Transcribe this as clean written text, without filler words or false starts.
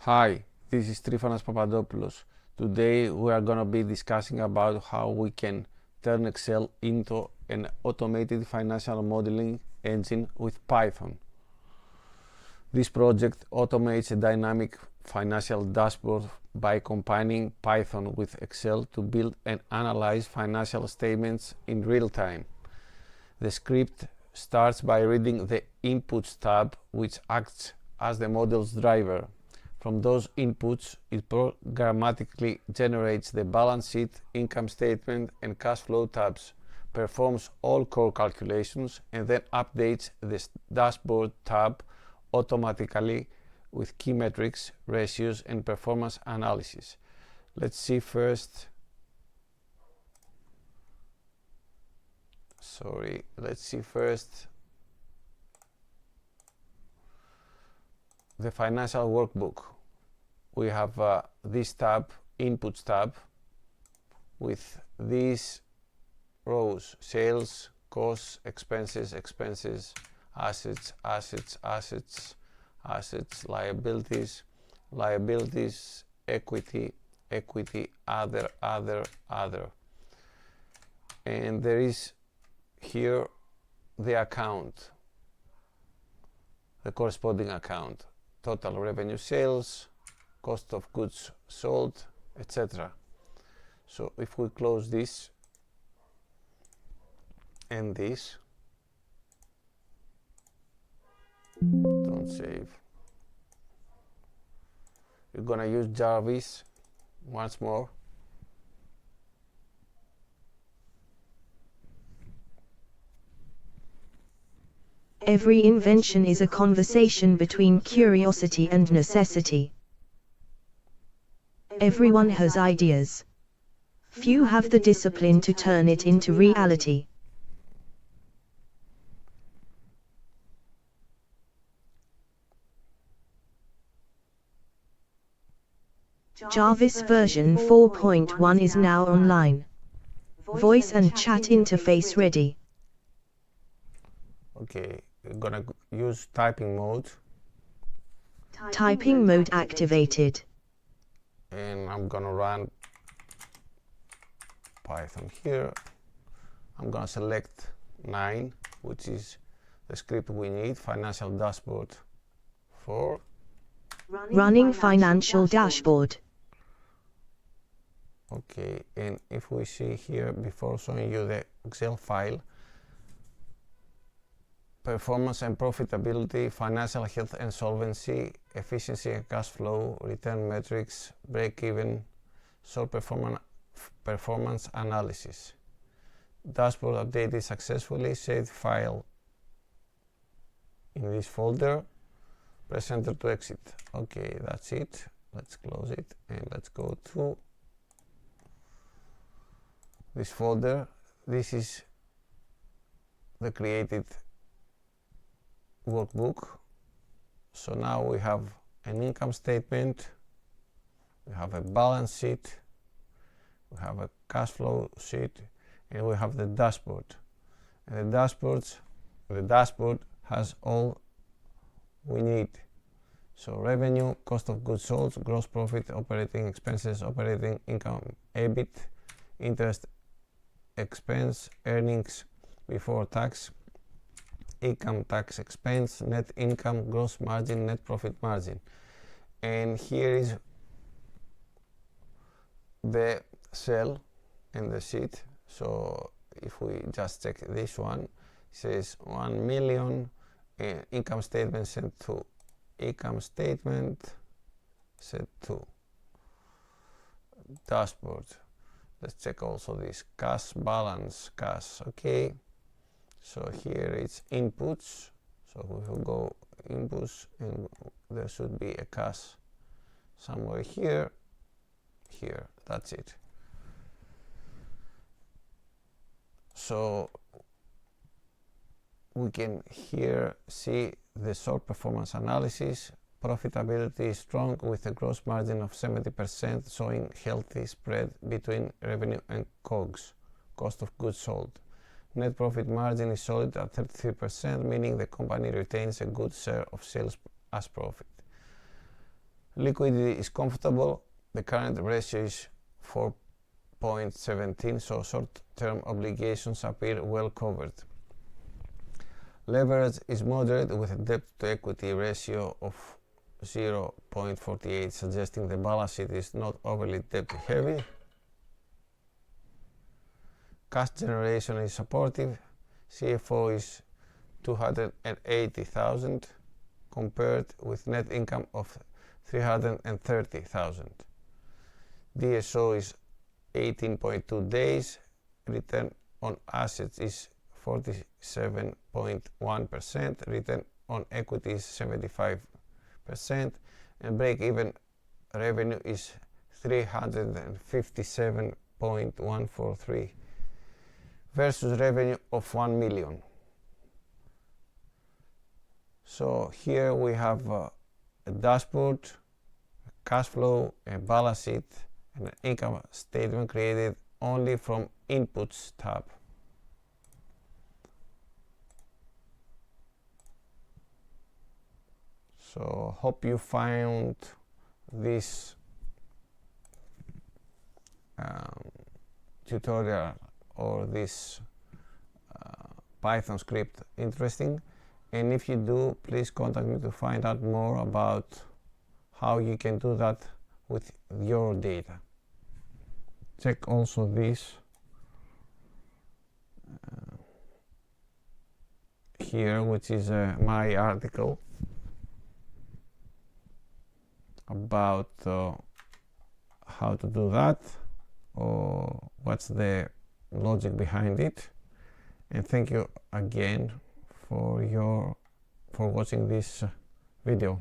Hi, this is Trifanas Papadopoulos. Today we are going to be discussing about how we can turn Excel into an automated financial modeling engine with Python. This project automates a dynamic financial dashboard by combining Python with Excel to build and analyze financial statements in real time. The script starts by reading the Inputs tab, which acts as the model's driver. From those inputs, it programmatically generates the balance sheet, income statement, and cash flow tabs, performs all core calculations, and then updates the dashboard tab automatically with key metrics, ratios, and performance analysis. Let's see first. Let's see first the financial workbook. We have this tab, Inputs tab, with these rows: sales, costs, expenses, assets, liabilities, equity, other. And there is here the account, the corresponding account: total revenue, sales, cost of goods sold, etc. So if we close this and this, don't save. We're gonna use Jarvis once more. Every invention is a conversation between curiosity and necessity. Everyone has ideas. Few have the discipline to turn it into reality. Jarvis version 4.1 is now online. Voice and chat interface ready. Okay, we're gonna use typing mode. Typing mode activated. And I'm gonna run Python here. I'm gonna select 9, which is the script we need, financial dashboard 4. Running financial dashboard. Okay, and if we see here, before showing you the Excel file, performance and profitability, financial health and solvency, efficiency and cash flow, return metrics, break-even, short performance analysis. Dashboard updated successfully. Saved file in this folder. Press enter to exit. Okay, that's it. Let's close it and let's go to this folder. This is the created workbook. So now we have an income statement, we have a balance sheet, we have a cash flow sheet, and we have the dashboard. And the dashboard has all we need. So revenue, cost of goods sold, gross profit, operating expenses, operating income, EBIT, interest expense, earnings before tax, income tax expense, net income, gross margin, net profit margin. And here is the cell and the sheet. So if we just check this one, it says 1 million, income statement set to income statement, set to dashboard. Let's check also this cash balance, cash. Okay, so here it's inputs, so we will go inputs and there should be a cash somewhere here, that's it. So we can here see the short performance analysis. Profitability is strong with a gross margin of 70%, showing healthy spread between revenue and COGS, cost of goods sold. Net profit margin is solid at 33%, meaning the company retains a good share of sales as profit. Liquidity is comfortable. The current ratio is 4.17, so short-term obligations appear well covered. Leverage is moderate with a debt-to-equity ratio of 0.48, suggesting the balance sheet is not overly debt-heavy. Cash generation is supportive. CFO is 280,000 compared with net income of 330,000. DSO is 18.2 days. Return on assets is 47.1%. Return on equity is 75%. And break-even revenue is 357.143 versus revenue of 1 million. So here we have a dashboard, a cash flow, a balance sheet, and an income statement created only from Inputs tab. So hope you found this tutorial or this Python script interesting, and if you do, please contact me to find out more about how you can do that with your data. Check also this here, which is my article about how to do that, or what's the logic behind it. And thank you again for watching this video.